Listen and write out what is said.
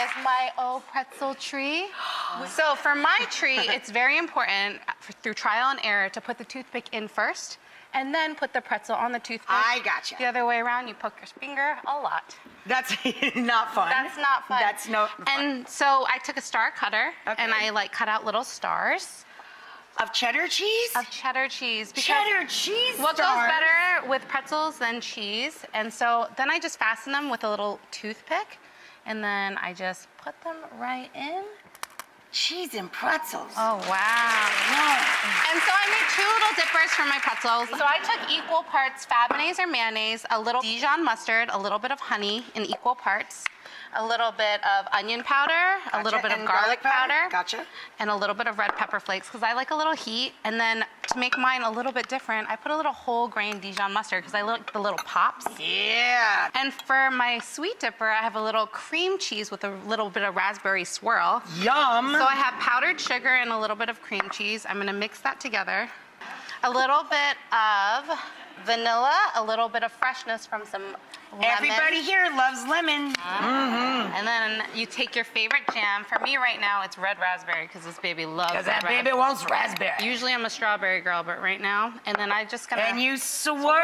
is my pretzel tree. So for my tree, it's very important through trial and error to put the toothpick in first and then put the pretzel on the toothpick. I gotcha. The other way around, you poke your finger a lot. That's not fun. That's not fun. That's no fun. And so I took a star cutter and I cut out little stars. Of cheddar cheese? Of cheddar cheese. Cheddar cheese What stars. goes better with pretzels than cheese? And so then I just fasten them with a little toothpick, and then I just put them right in. Cheese and pretzels. Oh, wow. Yeah. And so I made 2 little dippers for my pretzels. So I took equal parts Fabonnaise or mayonnaise, a little Dijon mustard, a little bit of honey in equal parts, a little bit of onion powder, a little bit of garlic powder, Gotcha. and a little bit of red pepper flakes because I like a little heat. And then to make mine a little bit different, I put a little whole grain Dijon mustard because I like the little pops. Yeah. And for my sweet dipper, I have a little cream cheese with a little bit of raspberry swirl. Yum. So I have powdered sugar and a little bit of cream cheese. I'm gonna mix that together. A little bit of vanilla, a little bit of freshness from some lemon. Everybody here loves lemon. And then you take your favorite jam. For me right now, it's red raspberry because this baby loves Because that baby wants raspberry. Usually I'm a strawberry girl, but right now, and then I just gonna... And you swirl.